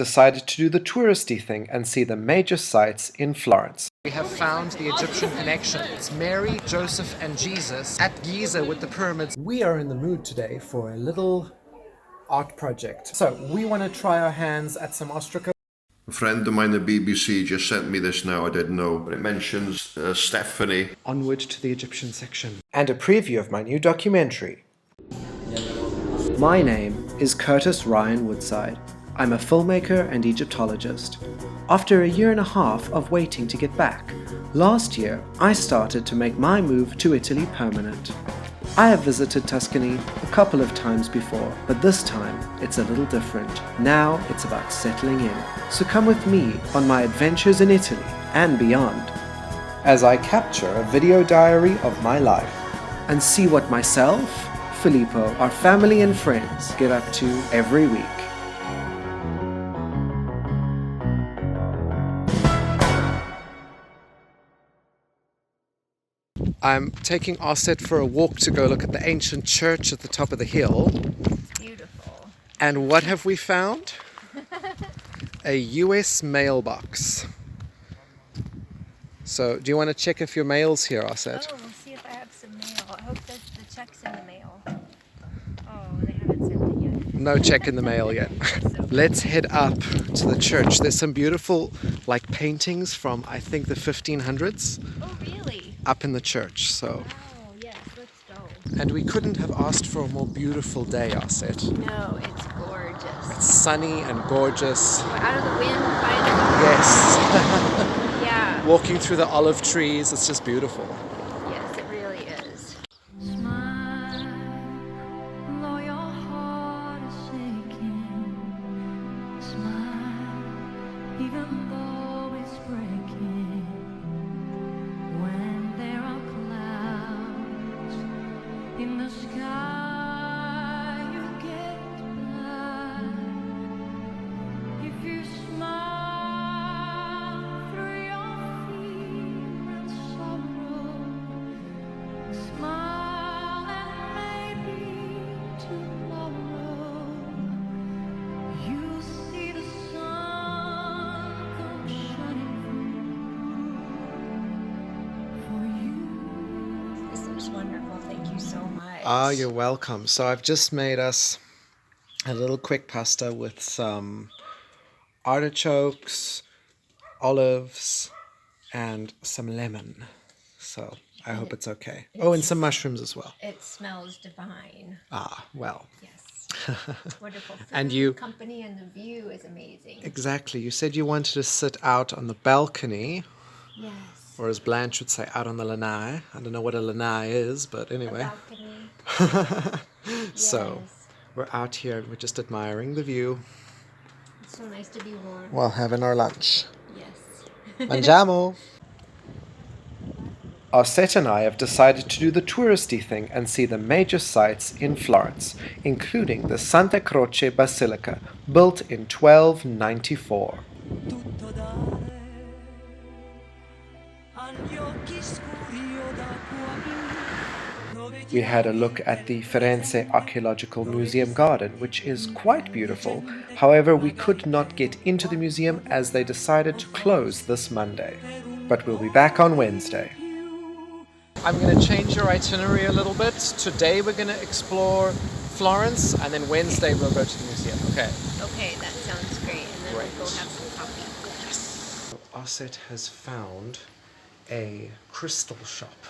decided to do the touristy thing and see the major sites in Florence. We have found the Egyptian connection. It's Mary, Joseph and Jesus at Giza with the pyramids. We are in the mood today for a little art project. So we want to try our hands at some ostracoz. A friend of mine at BBC just sent me this now, I didn't know, but it mentions Stephanie. Onward to the Egyptian section. And a preview of my new documentary. My name is Curtis Ryan Woodside. I'm a filmmaker and Egyptologist. After a year and a half of waiting to get back, last year I started to make my move to Italy permanent. I have visited Tuscany a couple of times before, but this time it's a little different. Now it's about settling in. So come with me on my adventures in Italy and beyond, as I capture a video diary of my life and see what myself, Filippo, our family and friends get up to every week. I'm taking Arset for a walk to go look at the ancient church at the top of the hill. Beautiful. And what have we found? A US mailbox. So, do you want to check if your mail's here, Arset? Oh, we'll see if I have some mail. I hope that the check's in the mail. Oh, they haven't sent it yet. No check in the mail yet. Let's head up to the church. There's some beautiful, paintings from, I think, the 1500s. Oh, really? Up in the church, so. Oh, yes, let's go. And we couldn't have asked for a more beautiful day, Arset. No, it's gorgeous. It's sunny and gorgeous. We're out of the wind, finally. Yes. Yeah. Walking through the olive trees, it's just beautiful. Yes, it really is. Wonderful. Thank you so much. Ah, you're welcome. So I've just made us a little quick pasta with some artichokes, olives, and some lemon. So I hope it's okay. Oh, and some mushrooms as well. It smells divine. Ah, well. Yes. Wonderful food. And you... company and the view is amazing. Exactly. You said you wanted to sit out on the balcony. Yes. Or as Blanche would say, out on the lanai. I don't know what a lanai is, but anyway. A balcony. So, Yes. we're out here and we're just admiring the view It's so nice to be warm. while having our lunch. Yes. Mangiamo! Arset and I have decided to do the touristy thing and see the major sites in Florence, including the Santa Croce Basilica, built in 1294. We had a look at the Firenze Archaeological Museum garden, which is quite beautiful. However, we could not get into the museum as they decided to close this Monday. But we'll be back on Wednesday. I'm going to change your itinerary a little bit. Today we're going to explore Florence, and then Wednesday we'll go to the museum. Okay? Okay, that sounds great. And then Great. we'll go have some coffee. Yes. So Arset has found a crystal shop,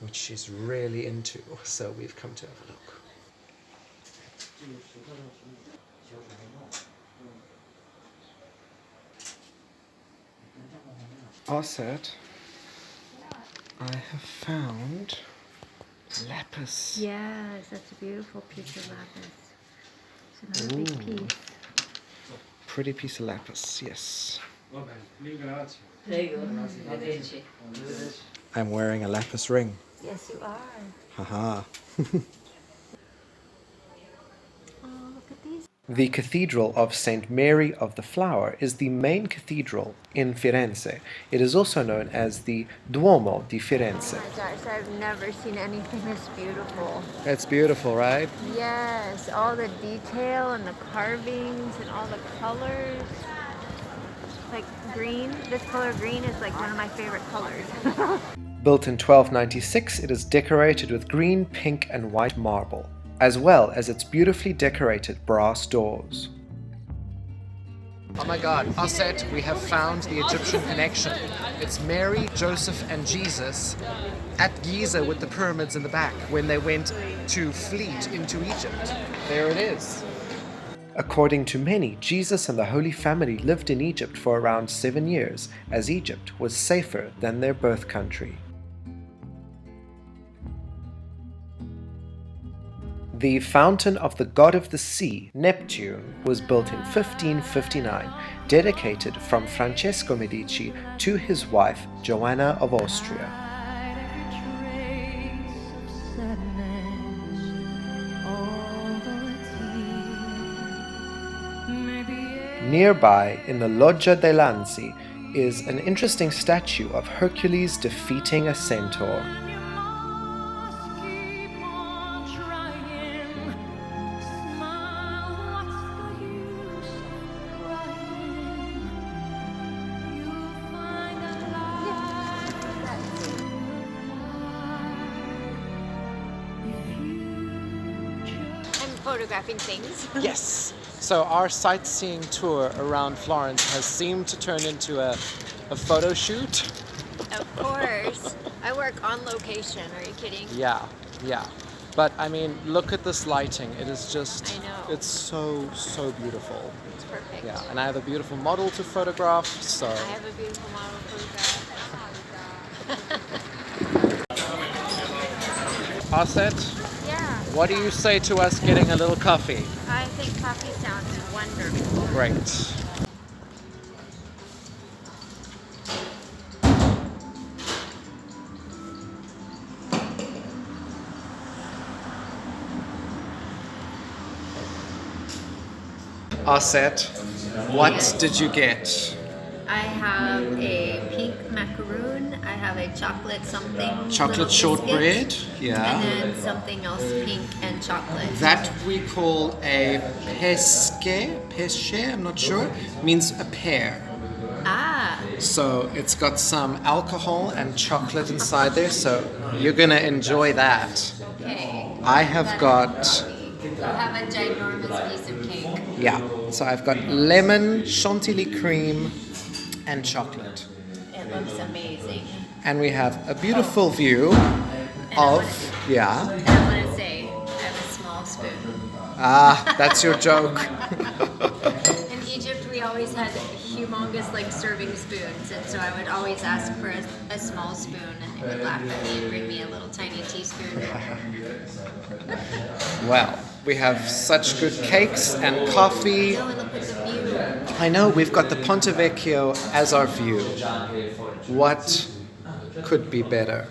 which she's really into, so we've come to have a look. Arset, I have found lapis. Yes, that's a beautiful piece of lapis. It's another big piece. Pretty piece of lapis, yes. I'm wearing a lapis ring. Yes, you are. Haha. Oh, look at these. The Cathedral of St. Mary of the Flower is the main cathedral in Firenze. It is also known as the Duomo di Firenze. Oh my gosh, I've never seen anything this beautiful. It's beautiful, right? Yes, all the detail and the carvings and all the colors. Like green, this color green is like one of my favorite colors. Built in 1296, it is decorated with green, pink, and white marble, as well as its beautifully decorated brass doors. Oh my God, Aset, we have found the Egyptian connection. It's Mary, Joseph, and Jesus at Giza with the pyramids in the back when they went to fleet into Egypt. There it is. According to many, Jesus and the Holy Family lived in Egypt for around 7 years, as Egypt was safer than their birth country. The fountain of the god of the sea, Neptune, was built in 1559, dedicated from Francesco Medici to his wife, Joanna of Austria. Nearby, in the Loggia dei Lanzi, is an interesting statue of Hercules defeating a centaur. Photographing things. Yes! So our sightseeing tour around Florence has seemed to turn into a photo shoot. Of course. I work on location. Are you kidding? Yeah. But I mean, look at this lighting. It is just, I know. it's so beautiful. It's perfect. Yeah, and I have a beautiful model to photograph, so... I have a beautiful model photograph. Aset, Yeah. what do you say to us getting a little coffee? I think coffee sounds wonderful. Great. Aset, what did you get? I have a pink macaroon. I have a chocolate something. Chocolate little shortbread, biscuit, yeah. And then something else pink and chocolate. That we call a pesce, I'm not sure, means a pear. Ah, So it's got some alcohol and chocolate inside there, so you're gonna enjoy that. okay. I have got, You have a ginormous piece of cake. yeah, so I've got lemon, chantilly cream, and chocolate. It looks amazing. And we have a beautiful view of, yeah, And I want to say, I have a small spoon. that's your joke. In Egypt, we always had humongous like serving spoons, and so I would always ask for a small spoon, and they would laugh at me and bring me a little tiny teaspoon. Well, we have such good cakes and coffee. Oh, and look at the view. I know, we've got the Ponte Vecchio as our view. What could be better?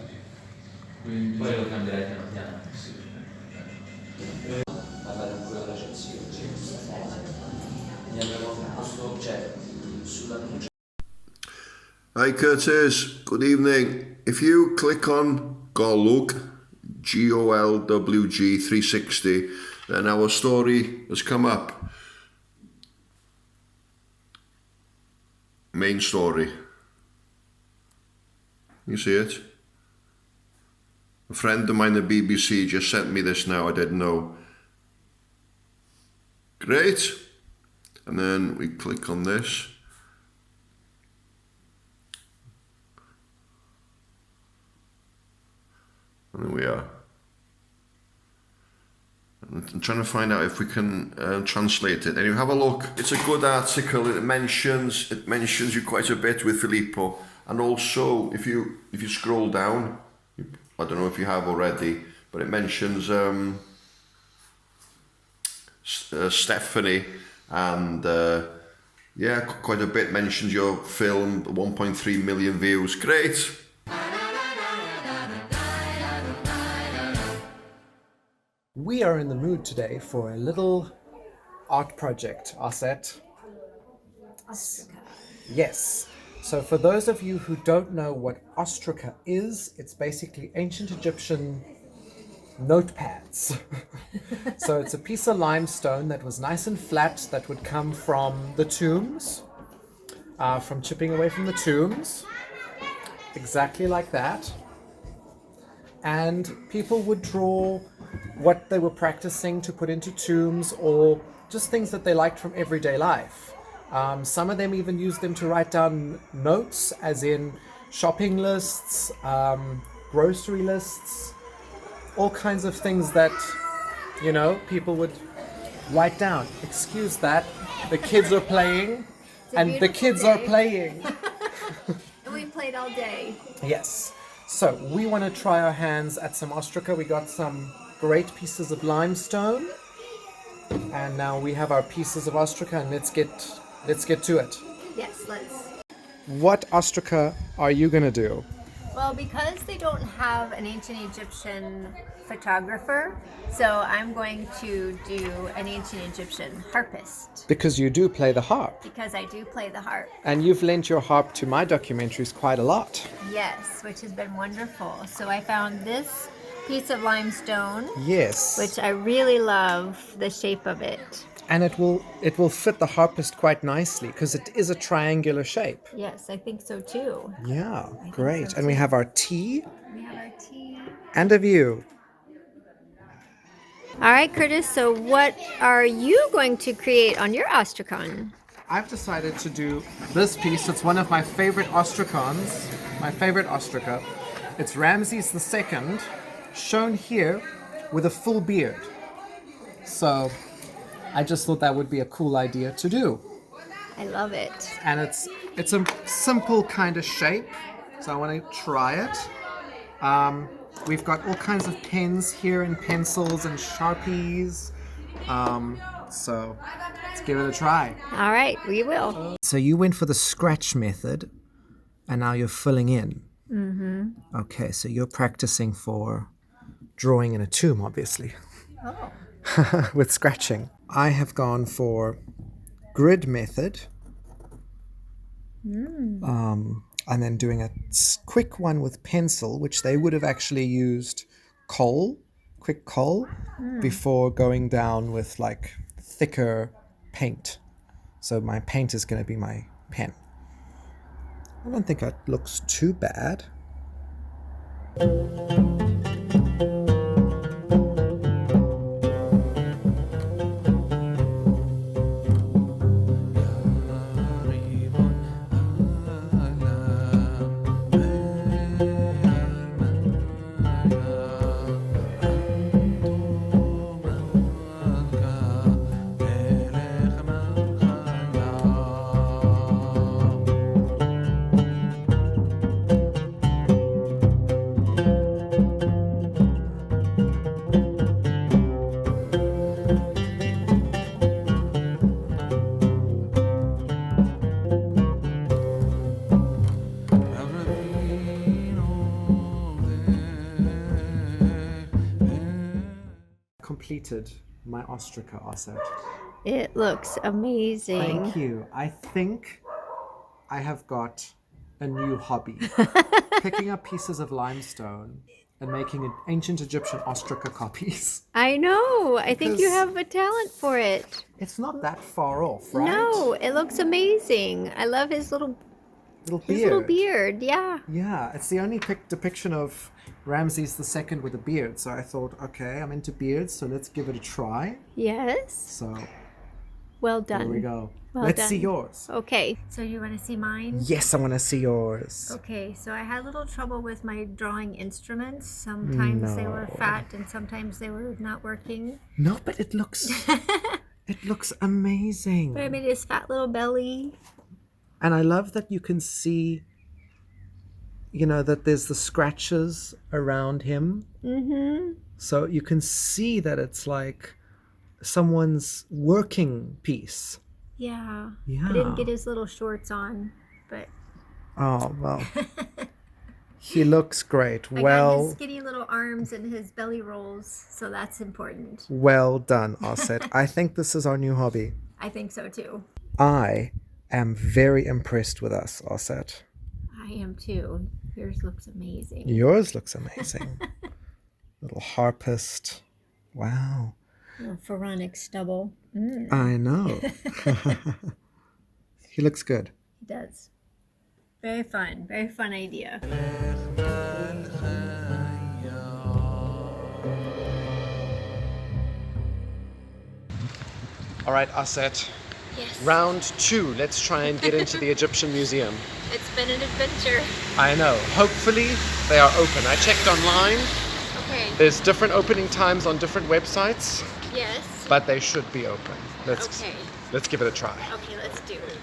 Hi Curtis, good evening. If you click on Golwg, GOLWG 360, then our story has come up. Main story. You see it? A friend of mine at BBC just sent me this now, I didn't know. Great. And then we click on this. And there we are. I'm trying to find out if we can translate it. And you have a look. It's a good article. It mentions you quite a bit with Filippo. And also, if you scroll down, I don't know if you have already, but it mentions Stephanie, and yeah, quite a bit mentions your film. 1.3 million views. Great. We are in the mood today for a little art project, Aset. Ostraka. Yes. So for those of you who don't know what ostraca is, it's basically ancient Egyptian notepads. So it's a piece of limestone that was nice and flat that would come from the tombs, from chipping away from the tombs, exactly like that. And people would draw what they were practicing to put into tombs or just things that they liked from everyday life. Some of them even used them to write down notes, as in shopping lists, grocery lists, all kinds of things that, you know, people would write down. Excuse that, the kids are playing, and the kids are playing. And we played all day. Yes. So we want to try our hands at some ostraca. We got some great pieces of limestone, and now we have our pieces of ostraca, and let's get to it. Yes, let's. What ostraca are you gonna do? Well, because they don't have an ancient Egyptian photographer, so I'm going to do an ancient Egyptian harpist. Because you do play the harp, Because I do play the harp. and you've lent your harp to my documentaries quite a lot. Yes, which has been wonderful. So I found this piece of limestone, Yes. which I really love the shape of it. And it will fit the harpist quite nicely because it is a triangular shape. Yes, I think so too. Yeah, think great. so And we too. have our tea We have our tea. and a view. All right, Curtis, so what are you going to create on your ostracon? I've decided to do this piece. It's one of my favorite ostracons, my favorite ostraca. It's Ramses II, shown here with a full beard. So I just thought that would be a cool idea to do. I love it. And it's a simple kind of shape, so I want to try it. We've got all kinds of pens here and pencils and Sharpies. So let's give it a try. All right, we will. So you went for the scratch method, and now you're filling in. Mm-hmm. Okay, so you're practicing for drawing in a tomb, obviously. Oh. With scratching. I have gone for grid method. And then doing a quick one with pencil, which they would have actually used quick coal, before going down with like thicker paint. So my paint is going to be my pen. I don't think that looks too bad. Completed my ostraca, Asset. It looks amazing. Thank you. I think I have got a new hobby. Picking up pieces of limestone and making ancient Egyptian ostraca copies. I know. I think you Because- have a talent for it. It's not that far off, right? No, it looks amazing. I love his little beard. Yeah. Yeah, it's the only depiction of Ramses II with a beard. So I thought, okay, I'm into beards, so let's give it a try. Yes. So Well done. here we go. Well Let's see done. yours. Okay. So you want to see mine? Yes, I want to see yours. Okay, so I had a little trouble with my drawing instruments. Sometimes they were No. fat and sometimes they were not working. No, but it looks it looks amazing. But I made his fat little belly. And I love that you can see, you know, that there's the scratches around him. Mm-hmm. So you can see that it's like someone's working piece. Yeah. Yeah. I didn't get his little shorts on, but Oh, well. He looks great. I got his skinny little arms and his belly rolls, so that's important. Well done, Osset. I think this is our new hobby. I think so too. I am very impressed with us, Osset. I am too. Yours looks amazing. Yours looks amazing. Little harpist. Wow. Little pharaonic stubble. I know. He looks good. He does. Very fun. Very fun idea. All right, Osset. Yes. Round 2. Let's try and get into the Egyptian Museum. It's been an adventure. I know. Hopefully they are open. I checked online. Okay. There's different opening times on different websites, Yes. but they should be open. Okay. Let's give it a try. Okay, let's do it.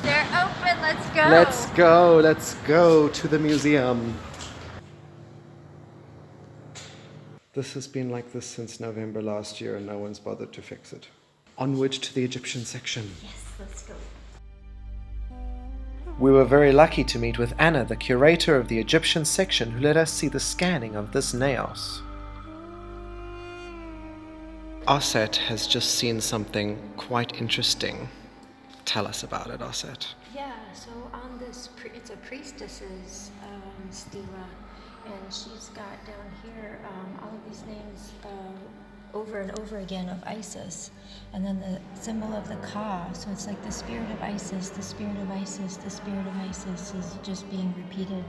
They're open. Let's go. Let's go to the museum. This has been like this since November last year and no one's bothered to fix it. Onward to the Egyptian section. Yes, let's go. We were very lucky to meet with Anna, the curator of the Egyptian section, who let us see the scanning of this naos. Osset has just seen something quite interesting. Tell us about it, Osset. Yeah, so on this, it's a priestess's stela, and she's got down here all of these names over and over again of Isis, and then the symbol of the Ka, so it's like the spirit of Isis, the spirit of Isis, the spirit of Isis is just being repeated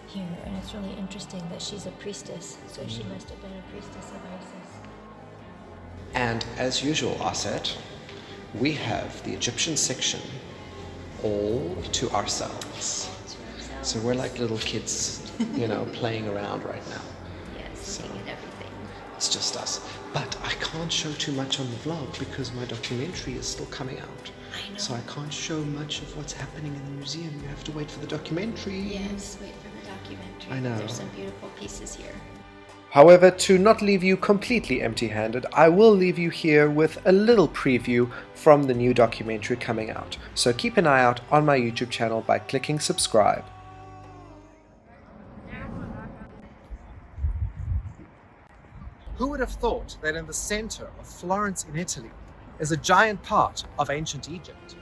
here, and it's really interesting that she's a priestess, so she must have been a priestess of Isis. And as usual, Osset, we have the Egyptian section all to ourselves. So we're like little kids, playing around right now. Yes, looking at everything. It's just us. But I can't show too much on the vlog because my documentary is still coming out. I know. So I can't show much of what's happening in the museum. You have to wait for the documentary. Yes, wait for the documentary. I know. There's some beautiful pieces here. However, to not leave you completely empty-handed, I will leave you here with a little preview from the new documentary coming out. So keep an eye out on my YouTube channel by clicking subscribe. Who would have thought that in the center of Florence in Italy is a giant part of ancient Egypt?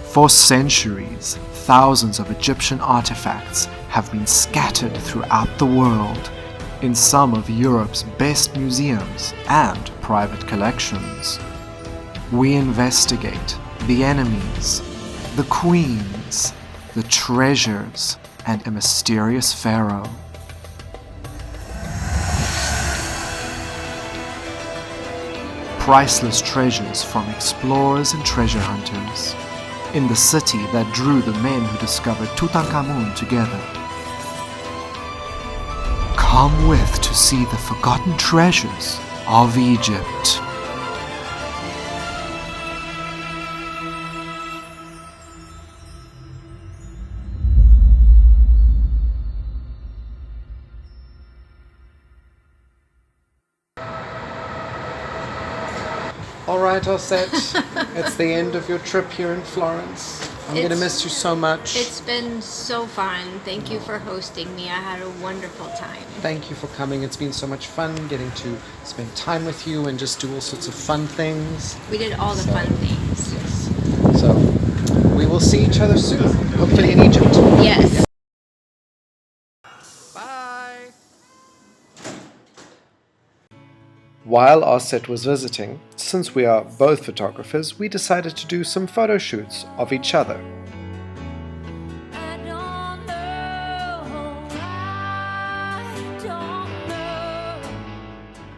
For centuries, thousands of Egyptian artifacts have been scattered throughout the world in some of Europe's best museums and private collections. We investigate the enemies, the queens, the treasures, and a mysterious pharaoh. Priceless treasures from explorers and treasure hunters. In the city that drew the men who discovered Tutankhamun together. Come with to see the forgotten treasures of Egypt. Alright, Osset, it's the end of your trip here in Florence. I'm going to miss you so much. It's been so fun. Thank you for hosting me. I had a wonderful time. Thank you for coming. It's been so much fun getting to spend time with you and just do all sorts of fun things. We did all the fun things. Yes. So, we will see each other soon, hopefully in Egypt. Yes. Bye! While Osset was visiting, since we are both photographers, we decided to do some photo shoots of each other.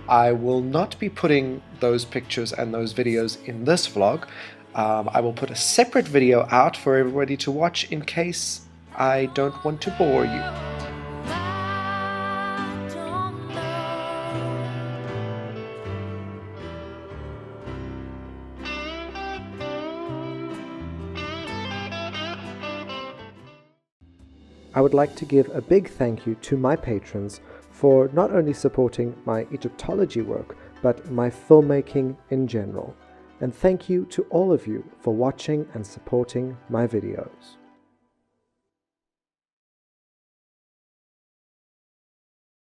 I will not be putting those pictures and those videos in this vlog. I will put a separate video out for everybody to watch in case I don't want to bore you. I would like to give a big thank you to my patrons for not only supporting my Egyptology work, but my filmmaking in general. And thank you to all of you for watching and supporting my videos.